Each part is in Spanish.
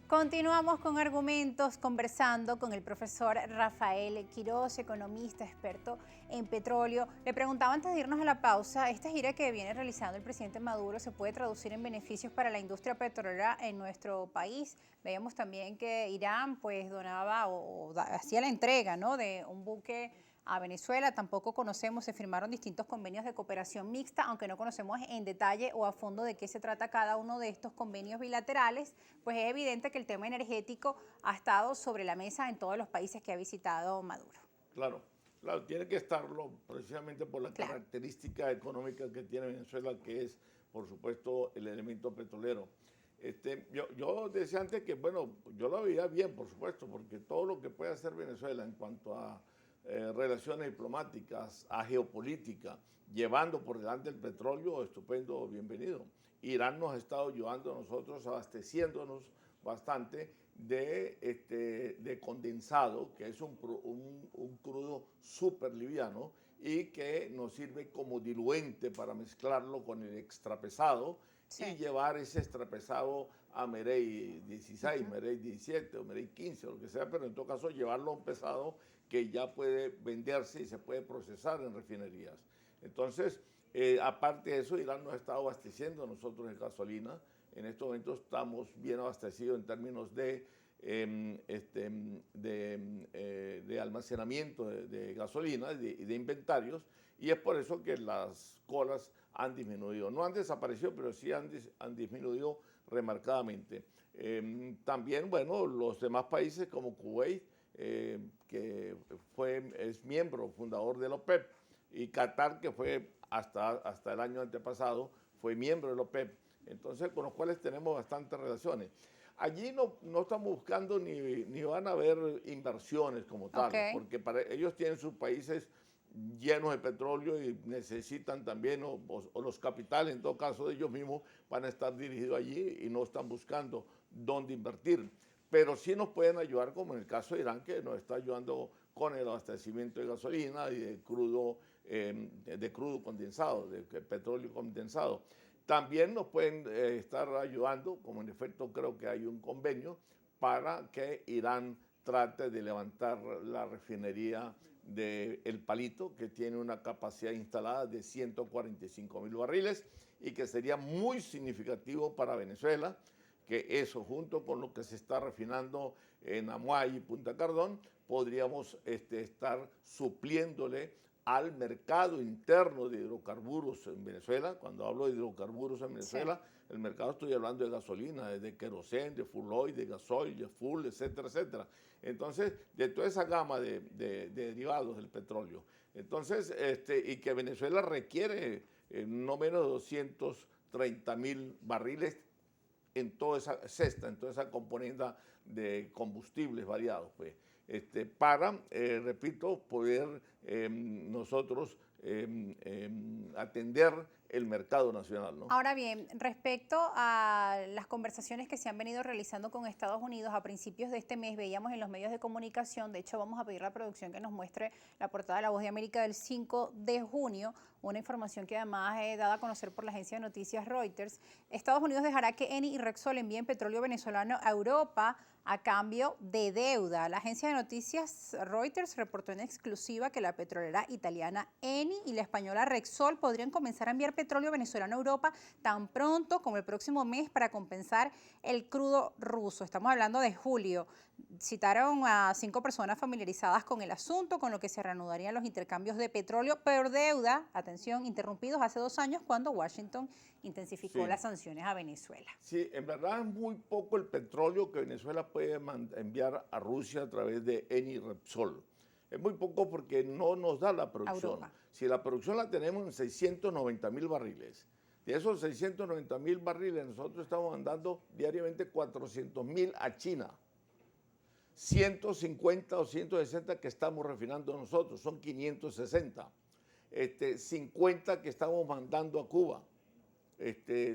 Continuamos con argumentos, conversando con el profesor Rafael Quiroz, economista, experto en petróleo. Le preguntaba antes de irnos a la pausa, ¿esta gira que viene realizando el presidente Maduro se puede traducir en beneficios para la industria petrolera en nuestro país? Veíamos también que Irán pues donaba hacía la entrega, ¿no?, de un buque a Venezuela. Tampoco conocemos, se firmaron distintos convenios de cooperación mixta, aunque no conocemos en detalle o a fondo de qué se trata cada uno de estos convenios bilaterales. Pues es evidente que el tema energético ha estado sobre la mesa en todos los países que ha visitado Maduro. Claro, claro, tiene que estarlo precisamente por la Claro. característica económica que tiene Venezuela, que es, por supuesto, el elemento petrolero. Yo decía antes que, bueno, yo lo veía bien, por supuesto, porque todo lo que puede hacer Venezuela en cuanto a relaciones diplomáticas, a geopolítica, llevando por delante el petróleo, estupendo, bienvenido. Irán nos ha estado ayudando a nosotros, abasteciéndonos bastante de condensado, que es un crudo súper liviano y que nos sirve como diluente para mezclarlo con el extrapesado y Sí. llevar ese extrapesado a Merey 16, Ujú. Merey 17 o Merey 15, o lo que sea, pero en todo caso llevarlo a un pesado que ya puede venderse y se puede procesar en refinerías. Entonces, aparte de eso, Irán nos está abasteciendo a nosotros de gasolina. En estos momentos estamos bien abastecidos en términos de almacenamiento de gasolina y de inventarios, y es por eso que las colas han disminuido. No han desaparecido, pero sí han disminuido remarcadamente. También, bueno, los demás países como Kuwait, es miembro fundador de la OPEP, y Qatar, que fue hasta el año antepasado, fue miembro de la OPEP, entonces con los cuales tenemos bastantes relaciones. Allí no estamos buscando ni van a haber inversiones como Ok. tales, porque para ellos tienen sus países llenos de petróleo y necesitan también, o los capitales, en todo caso de ellos mismos, van a estar dirigidos allí y no están buscando dónde invertir. Pero sí nos pueden ayudar, como en el caso de Irán, que nos está ayudando con el abastecimiento de gasolina y de crudo condensado, de petróleo condensado. También nos pueden estar ayudando, como en efecto creo que hay un convenio, para que Irán trate de levantar la refinería de El Palito, que tiene una capacidad instalada de 145.000 barriles y que sería muy significativo para Venezuela, que eso junto con lo que se está refinando en Amuay y Punta Cardón, podríamos estar supliéndole al mercado interno de hidrocarburos en Venezuela. Cuando hablo de hidrocarburos en Sí. Venezuela, el mercado estoy hablando de gasolina, de querosén, de full oil, de gasoil, de full, etcétera, etcétera. Entonces, de toda esa gama de derivados del petróleo. Entonces, y que Venezuela requiere no menos de 230.000 barriles en toda esa cesta, en toda esa componente de combustibles variados, pues, para, repito, poder nosotros atender el mercado nacional, ¿no? Ahora bien, respecto a las conversaciones que se han venido realizando con Estados Unidos a principios de este mes, veíamos en los medios de comunicación, de hecho vamos a pedir a la producción que nos muestre la portada de La Voz de América del 5 de junio, una información que además es dada a conocer por la agencia de noticias Reuters. Estados Unidos dejará que Eni y Repsol envíen petróleo venezolano a Europa a cambio de deuda. La agencia de noticias Reuters reportó en exclusiva que la petrolera italiana Eni y la española Repsol podrían comenzar a enviar petróleo venezolano a Europa tan pronto como el próximo mes para compensar el crudo ruso. Estamos hablando de julio. Citaron a 5 personas familiarizadas con el asunto, con lo que se reanudarían los intercambios de petróleo por deuda, atención, interrumpidos hace 2 años cuando Washington intensificó Sí. las sanciones a Venezuela. Sí, en verdad es muy poco el petróleo que Venezuela puede enviar a Rusia a través de Eni Repsol. Es muy poco porque no nos da la A producción. Europa. Si la producción la tenemos en 690.000 barriles, de esos 690.000 barriles nosotros estamos mandando diariamente 400.000 a China. 150 o 160 que estamos refinando nosotros, son 560. 50 que estamos mandando a Cuba,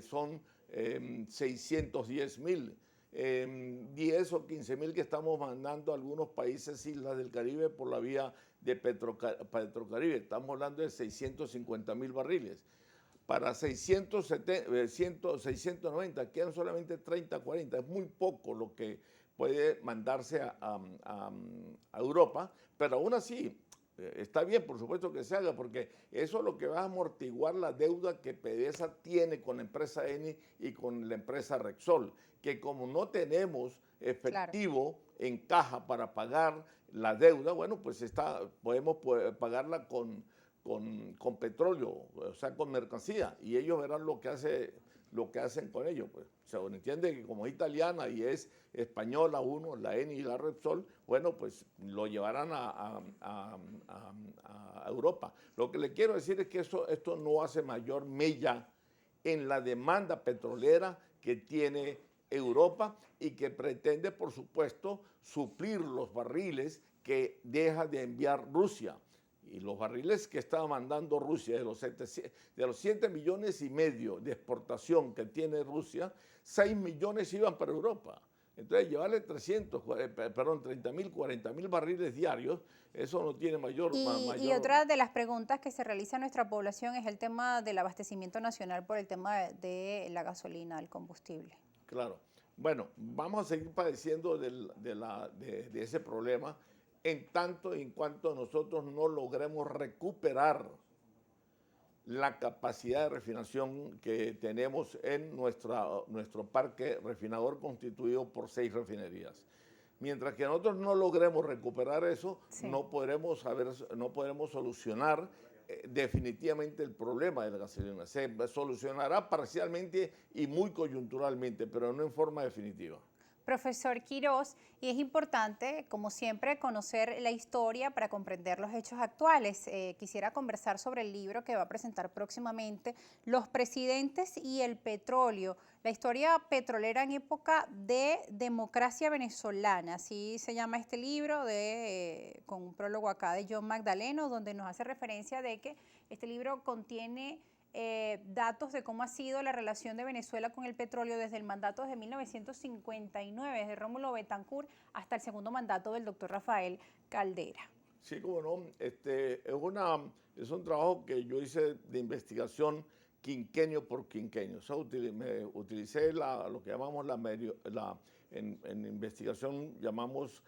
son 610.000, 10 o 15.000 que estamos mandando a algunos países, islas del Caribe, por la vía de Petrocaribe. Estamos hablando de 650.000 barriles. para 690, quedan solamente 30, 40, es muy poco lo que puede mandarse a Europa, pero aún así está bien, por supuesto que se haga, porque eso es lo que va a amortiguar la deuda que PDVSA tiene con la empresa Eni y con la empresa Repsol, que como no tenemos Claro. efectivo en caja para pagar la deuda, bueno, pues podemos pagarla con petróleo, o sea, con mercancía, y ellos verán lo que hacen con ello. Pues. O sea, uno entiende que como es italiana y es española uno, la Eni y la Repsol, bueno, pues lo llevarán a Europa. Lo que le quiero decir es que esto no hace mayor mella en la demanda petrolera que tiene Europa y que pretende, por supuesto, suplir los barriles que deja de enviar Rusia. Y los barriles que estaba mandando Rusia, de los 7 millones y medio de exportación que tiene Rusia, 6 millones iban para Europa. Entonces, llevarle 30.000, 40.000 barriles diarios, eso no tiene mayor... Y otra de las preguntas que se realiza a nuestra población es el tema del abastecimiento nacional por el tema de la gasolina, el combustible. Claro. Bueno, vamos a seguir padeciendo de ese problema en tanto y en cuanto nosotros no logremos recuperar la capacidad de refinación que tenemos en nuestro parque refinador constituido por 6 refinerías. Mientras que nosotros no logremos recuperar eso, Sí. no podremos solucionar definitivamente el problema de la gasolina. Se solucionará parcialmente y muy coyunturalmente, pero no en forma definitiva. Profesor Quirós, y es importante, como siempre, conocer la historia para comprender los hechos actuales. Quisiera conversar sobre el libro que va a presentar próximamente, Los presidentes y el petróleo, la historia petrolera en época de democracia venezolana. Así se llama este libro, con un prólogo acá de John Magdaleno, donde nos hace referencia de que este libro contiene datos de cómo ha sido la relación de Venezuela con el petróleo desde el mandato de 1959, desde Rómulo Betancourt hasta el segundo mandato del doctor Rafael Caldera. Sí, como no, es un trabajo que yo hice de investigación quinquenio por quinquenio. O sea, utilicé lo que llamamos en investigación llamamos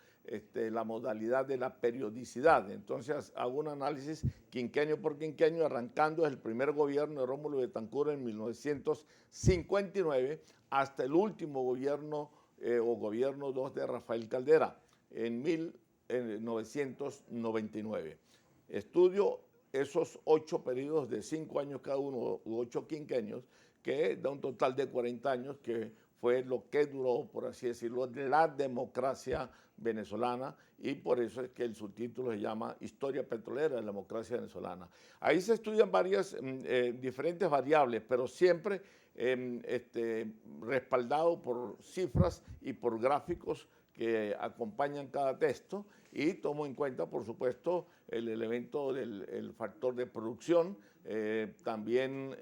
la modalidad de la periodicidad. Entonces hago un análisis quinquenio por quinquenio, arrancando desde el primer gobierno de Rómulo Betancourt en 1959 hasta el último gobierno gobierno 2 de Rafael Caldera en 1999. Estudio esos 8 periodos de 5 años cada uno, u 8 quinquenios, que da un total de 40 años, que fue lo que duró, por así decirlo, la democracia venezolana, y por eso es que el subtítulo se llama Historia petrolera de la democracia venezolana. Ahí se estudian varias diferentes variables, pero siempre respaldado por cifras y por gráficos que acompañan cada texto, y tomo en cuenta, por supuesto, el elemento del factor de producción, también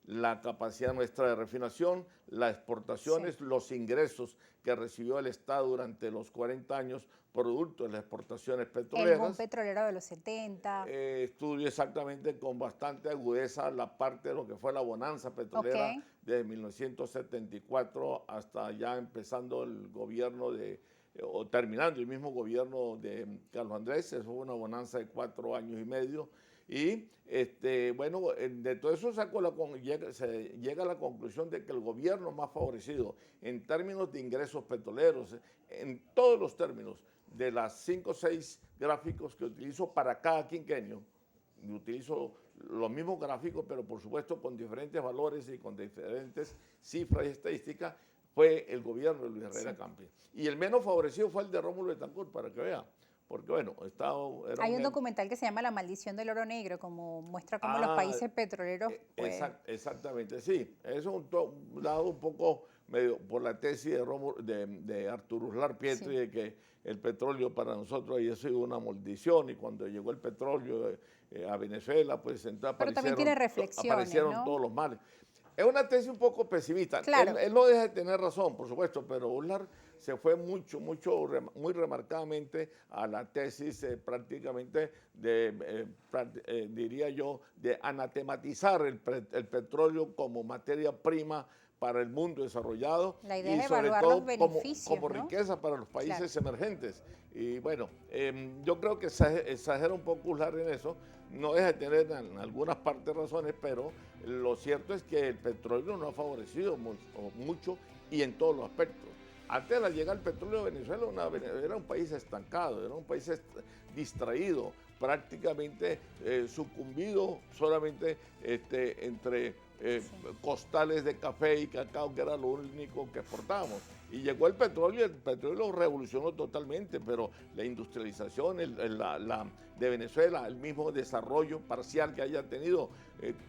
la capacidad nuestra de refinación, las exportaciones, sí, los ingresos que recibió el Estado durante los 40 años producto de las exportaciones petroleras. El boom petrolero de los 70. Estudio exactamente con bastante agudeza la parte de lo que fue la bonanza petrolera, okay, desde 1974 hasta ya empezando el gobierno o terminando el mismo gobierno de Carlos Andrés. Eso fue una bonanza de 4 años y medio. Y bueno, de todo eso se llega a la conclusión de que el gobierno más favorecido en términos de ingresos petroleros, en todos los términos, de las 5 o 6 gráficos que utilizo para cada quinquenio, utilizo los mismos gráficos, pero por supuesto con diferentes valores y con diferentes cifras y estadísticas, fue el gobierno de Luis Herrera, sí, Campos. Y el menos favorecido fue el de Rómulo Betancourt, para que vea. Porque bueno, hay un documental que se llama La maldición del oro negro, como muestra cómo los países petroleros... Pues... Exactamente, sí. Eso es un lado un poco medio por la tesis de Arturo Uslar Pietri, sí, de que el petróleo para nosotros había sido una maldición, y cuando llegó el petróleo a Venezuela, pues entonces pero también tiene reflexiones, aparecieron, ¿no?, todos los males. Es una tesis un poco pesimista. Claro. Él no deja de tener razón, por supuesto, pero Urlar se fue muy remarcadamente a la tesis prácticamente diría yo, de anatematizar el petróleo como materia prima para el mundo desarrollado La idea y es sobre evaluar todo los beneficios, como ¿no? riqueza para los países Claro. emergentes. Y bueno, yo creo que exagera un poco Urlar en eso, no deja de tener en algunas partes razones, pero lo cierto es que el petróleo no ha favorecido mucho y en todos los aspectos. Antes de la llegada del petróleo, Venezuela era un país estancado, era un país distraído, prácticamente sucumbido solamente entre costales de café y cacao, que era lo único que exportábamos. Y llegó el petróleo revolucionó totalmente, pero la industrialización de Venezuela, el mismo desarrollo parcial que haya tenido,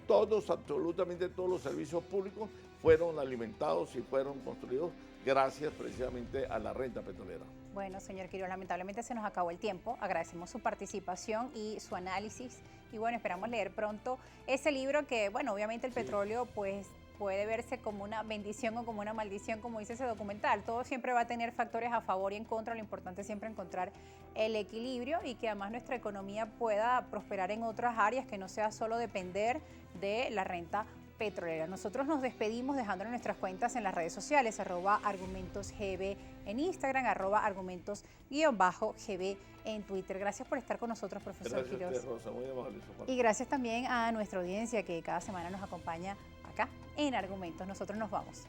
absolutamente todos los servicios públicos fueron alimentados y fueron construidos gracias precisamente a la renta petrolera. Bueno, señor Quiroz, lamentablemente se nos acabó el tiempo. Agradecemos su participación y su análisis. Y bueno, esperamos leer pronto ese libro que, bueno, obviamente el petróleo pues puede verse como una bendición o como una maldición, como dice ese documental. Todo siempre va a tener factores a favor y en contra. Lo importante es siempre encontrar el equilibrio y que además nuestra economía pueda prosperar en otras áreas, que no sea solo depender de la renta petrolera. Nosotros nos despedimos dejándole nuestras cuentas en las redes sociales, @argumentosgb en Instagram, @argumentos_gb en Twitter. Gracias por estar con nosotros, profesor Quiroz. Gracias, Rosa, muy amable. Y gracias también a nuestra audiencia que cada semana nos acompaña acá en Argumentos. Nosotros nos vamos.